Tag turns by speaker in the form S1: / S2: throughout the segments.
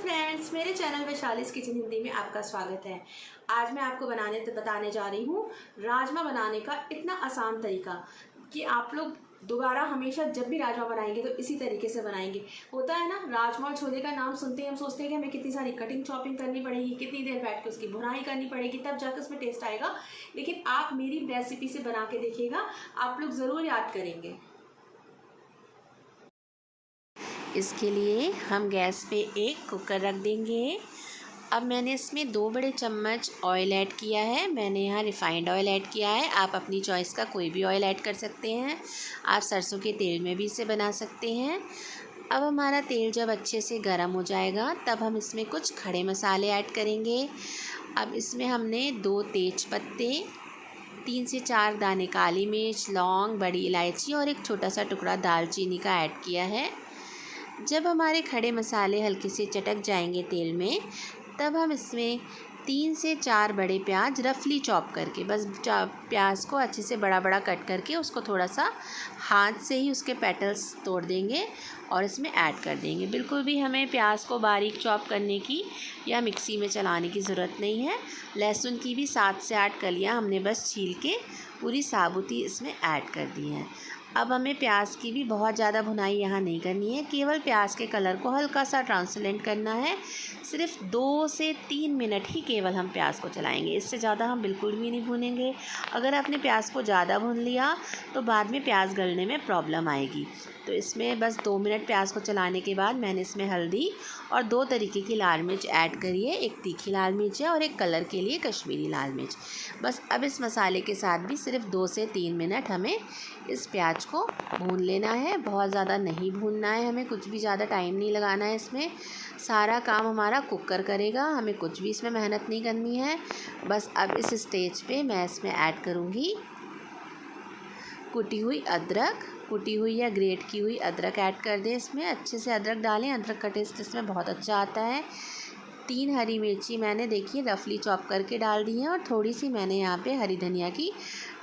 S1: Friends, मेरे channel वैशालीज़ kitchen Hindi में आपका स्वागत है। आज मैं आपको बताने जा रही हूँ राजमा बनाने का इतना आसान तरीका कि आप लोग दोबारा हमेशा जब भी राजमा बनाएंगे तो इसी तरीके से बनाएंगे। होता है ना, राजमा और छोले का नाम सुनते ही हम सोचते हैं कि हमें कितनी सारी कटिंग चॉपिंग करनी पड़ेगी, कितनी देर बैठ के उसकी भुनाई करनी पड़ेगी, तब जाकर उसमें टेस्ट आएगा। लेकिन आप मेरी रेसिपी से बना के देखिएगा, आप लोग ज़रूर याद करेंगे।
S2: इसके लिए हम गैस पे एक कुकर रख देंगे। अब मैंने इसमें 2 बड़े चम्मच ऑयल ऐड किया है। मैंने यहाँ रिफ़ाइंड ऑयल ऐड किया है। आप अपनी चॉइस का कोई भी ऑयल ऐड कर सकते हैं। आप सरसों के तेल में भी इसे बना सकते हैं। अब हमारा तेल जब अच्छे से गर्म हो जाएगा तब हम इसमें कुछ खड़े मसाले ऐड करेंगे। अब इसमें हमने 2 तेज पत्ते, 3 से 4 दाने काली मिर्च, लौंग, बड़ी इलायची और एक छोटा सा टुकड़ा दालचीनी का ऐड किया है। जब हमारे खड़े मसाले हल्के से चटक जाएंगे तेल में, तब हम इसमें 3 से 4 बड़े प्याज रफली चॉप करके, बस प्याज को अच्छे से बड़ा बड़ा कट करके उसको थोड़ा सा हाथ से ही उसके पेटल्स तोड़ देंगे और इसमें ऐड कर देंगे। बिल्कुल भी हमें प्याज को बारीक चॉप करने की या मिक्सी में चलाने की ज़रूरत नहीं है। लहसुन की भी 7 से 8 कलियाँ हमने बस छील के पूरी साबुती इसमें ऐड कर दी हैं। अब हमें प्याज की भी बहुत ज़्यादा भुनाई यहाँ नहीं करनी है, केवल प्याज के कलर को हल्का सा ट्रांसलेंट करना है। सिर्फ 2 से 3 मिनट ही केवल हम प्याज को चलाएंगे, इससे ज़्यादा हम बिल्कुल भी नहीं भूनेंगे। अगर आपने प्याज को ज़्यादा भून लिया तो बाद में प्याज गलने में प्रॉब्लम आएगी। तो इसमें बस 2 मिनट प्याज को चलाने के बाद मैंने इसमें हल्दी और 2 तरीके की लाल मिर्च ऐड करी है। एक तीखी लाल मिर्च है और एक कलर के लिए कश्मीरी लाल मिर्च। बस अब इस मसाले के साथ भी सिर्फ 2 से 3 मिनट हमें इस प्याज को भून लेना है। बहुत ज़्यादा नहीं भूनना है, हमें कुछ भी ज़्यादा टाइम नहीं लगाना है। इसमें सारा काम हमारा कुकर करेगा, हमें कुछ भी इसमें मेहनत नहीं करनी है। बस अब इस स्टेज पे मैं इसमें ऐड करूँगी कुटी हुई अदरक। कुटी हुई या ग्रेट की हुई अदरक ऐड कर दें इसमें। अच्छे से अदरक डालें, अदरक का टेस्ट इसमें बहुत अच्छा आता है। 3 हरी मिर्ची मैंने देखिए रफली चॉप करके डाल दी हैं और थोड़ी सी मैंने यहाँ पे हरी धनिया की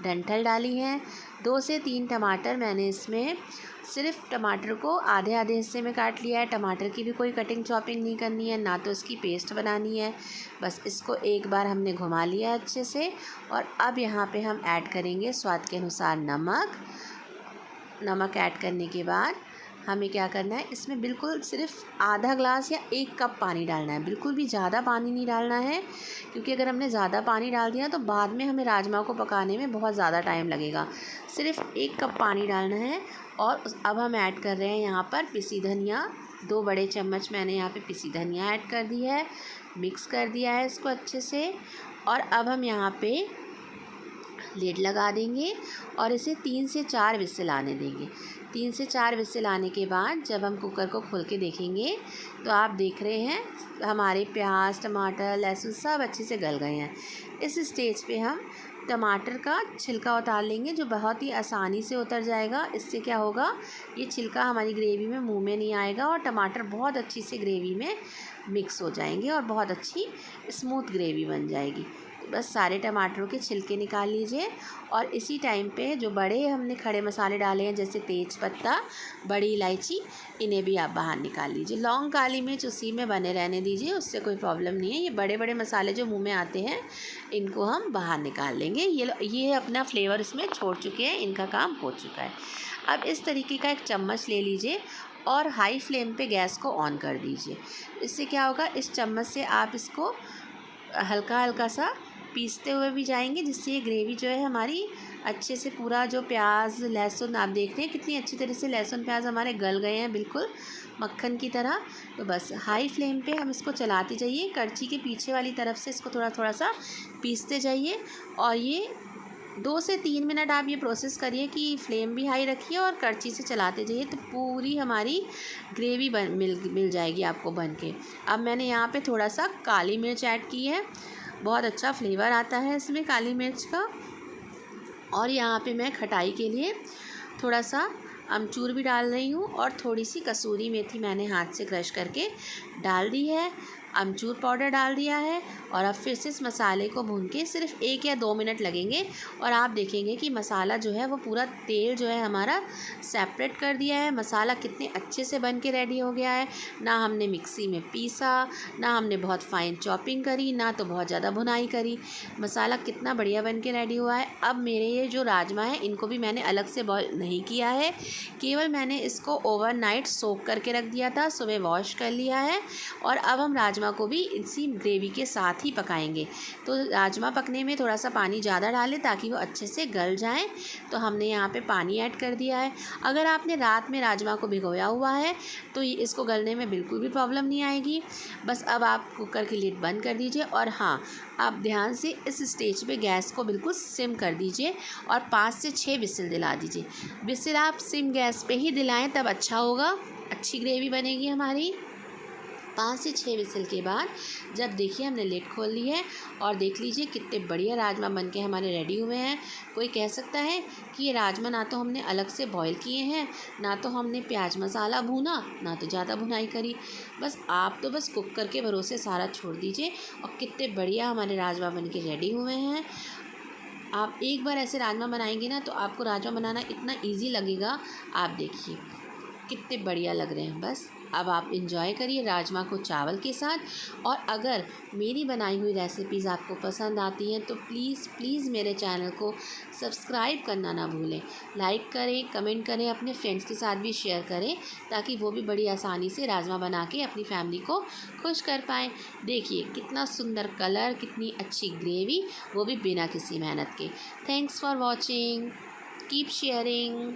S2: डंठल डाली हैं। 2 से 3 टमाटर मैंने इसमें सिर्फ टमाटर को आधे आधे हिस्से में काट लिया है। टमाटर की भी कोई कटिंग चॉपिंग नहीं करनी है, ना तो इसकी पेस्ट बनानी है। बस इसको एक बार हमने घुमा लिया अच्छे से। और अब यहाँ पे हम ऐड करेंगे स्वाद के अनुसार नमक। नमक ऐड करने के बाद हमें क्या करना है, इसमें बिल्कुल सिर्फ आधा ग्लास या 1 कप पानी डालना है। बिल्कुल भी ज़्यादा पानी नहीं डालना है, क्योंकि अगर हमने ज़्यादा पानी डाल दिया तो बाद में हमें राजमा को पकाने में बहुत ज़्यादा टाइम लगेगा। सिर्फ 1 कप पानी डालना है। और अब हम ऐड कर रहे हैं यहाँ पर पिसी धनिया। 2 बड़े चम्मच मैंने यहाँ पे पिसी धनिया ऐड कर दी है। मिक्स कर दिया है इसको अच्छे से। और अब हम यहाँ पे लिड लगा देंगे और इसे 3 से 4 विसिल आने देंगे। 3 से 4 विसिल आने के बाद जब हम कुकर को खोल के देखेंगे तो आप देख रहे हैं हमारे प्याज, टमाटर, लहसुन सब अच्छे से गल गए हैं। इस स्टेज पे हम टमाटर का छिलका उतार लेंगे, जो बहुत ही आसानी से उतर जाएगा। इससे क्या होगा, ये छिलका हमारी ग्रेवी में मुंह में नहीं आएगा और टमाटर बहुत अच्छी से ग्रेवी में मिक्स हो जाएंगे और बहुत अच्छी स्मूथ ग्रेवी बन जाएगी। बस सारे टमाटरों के छिलके निकाल लीजिए। और इसी टाइम पे जो बड़े हमने खड़े मसाले डाले हैं, जैसे तेज पत्ता, बड़ी इलायची, इन्हें भी आप बाहर निकाल लीजिए। लौंग, काली मिर्च उसी में बने रहने दीजिए, उससे कोई प्रॉब्लम नहीं है। ये बड़े बड़े मसाले जो मुंह में आते हैं इनको हम बाहर निकाल लेंगे। ये अपना फ्लेवर इसमें छोड़ चुके हैं, इनका काम हो चुका है। अब इस तरीके का एक चम्मच ले लीजिए और हाई फ्लेम पे गैस को ऑन कर दीजिए। इससे क्या होगा, इस चम्मच से आप इसको हल्का हल्का सा पीसते हुए भी जाएंगे, जिससे ये ग्रेवी जो है हमारी अच्छे से पूरा जो प्याज, लहसुन, आप देख रहे हैं कितनी अच्छी तरह से लहसुन प्याज हमारे गल गए हैं, बिल्कुल मक्खन की तरह। तो बस हाई फ्लेम पे हम इसको चलाते जाइए, करछी के पीछे वाली तरफ से इसको थोड़ा थोड़ा सा पीसते जाइए। और ये 2 से 3 मिनट आप ये प्रोसेस करिए कि फ्लेम भी हाई रखिए और करछी से चलाते जाइए, तो पूरी हमारी ग्रेवी मिल जाएगी आपको बन के। अब मैंने यहाँ पे थोड़ा सा काली मिर्च ऐड की है, बहुत अच्छा फ्लेवर आता है इसमें काली मिर्च का। और यहाँ पे मैं खटाई के लिए थोड़ा सा अमचूर भी डाल रही हूँ और थोड़ी सी कसूरी मेथी मैंने हाथ से क्रश करके डाल दी है, अमचूर पाउडर डाल दिया है और अब फिर से इस मसाले को भून के सिर्फ 1 या 2 मिनट लगेंगे और आप देखेंगे कि मसाला जो है वो पूरा तेल जो है हमारा सेपरेट कर दिया है। मसाला कितने अच्छे से बन के रेडी हो गया है। ना हमने मिक्सी में पीसा, ना हमने बहुत फाइन चॉपिंग करी, ना तो बहुत ज़्यादा भुनाई करी। मसाला कितना बढ़िया बन के रेडी हुआ है। अब मेरे ये जो राजमा है इनको भी मैंने अलग से बॉयल नहीं किया है, केवल मैंने इसको ओवरनाइट सोक करके रख दिया था, सुबह वॉश कर लिया है और अब हम राजमा को भी इसी ग्रेवी के साथ ही पकाएंगे। तो राजमा पकने में थोड़ा सा पानी ज़्यादा डालें ताकि वो अच्छे से गल जाएं। तो हमने यहाँ पे पानी ऐड कर दिया है। अगर आपने रात में राजमा को भिगोया हुआ है तो इसको गलने में बिल्कुल भी प्रॉब्लम नहीं आएगी। बस अब आप कुकर की लिड बंद कर दीजिए और हाँ, आप ध्यान से इस स्टेज पे गैस को बिल्कुल सिम कर दीजिए और 5 से 6 विसिल दिला दीजिए। विसिल आप सिम गैस पे ही दिलाएं, तब अच्छा होगा, अच्छी ग्रेवी बनेगी हमारी। 5 से 6 विसिल के बाद जब देखिए हमने लिड खोल ली है और देख लीजिए कितने बढ़िया राजमा बन के हमारे रेडी हुए हैं। कोई कह सकता है कि ये राजमा ना तो हमने अलग से बॉईल किए हैं, ना तो हमने प्याज मसाला भूना, ना तो ज़्यादा भुनाई करी। बस आप तो बस कुकर के भरोसे सारा छोड़ दीजिए और कितने बढ़िया हमारे राजमा बन के रेडी हुए हैं। आप एक बार ऐसे राजमा बनाएंगे ना तो आपको राजमा बनाना इतना ईजी लगेगा। आप देखिए कितने बढ़िया लग रहे हैं। बस अब आप इंजॉय करिए राजमा को चावल के साथ। और अगर मेरी बनाई हुई रेसिपीज़ आपको पसंद आती हैं तो प्लीज़ मेरे चैनल को सब्सक्राइब करना ना भूलें। लाइक करें, कमेंट करें, अपने फ्रेंड्स के साथ भी शेयर करें ताकि वो भी बड़ी आसानी से राजमा बना के अपनी फैमिली को खुश कर पाएँ। देखिए कितना सुंदर कलर, कितनी अच्छी ग्रेवी, वो भी बिना किसी मेहनत के। Thanks for watching, keep sharing.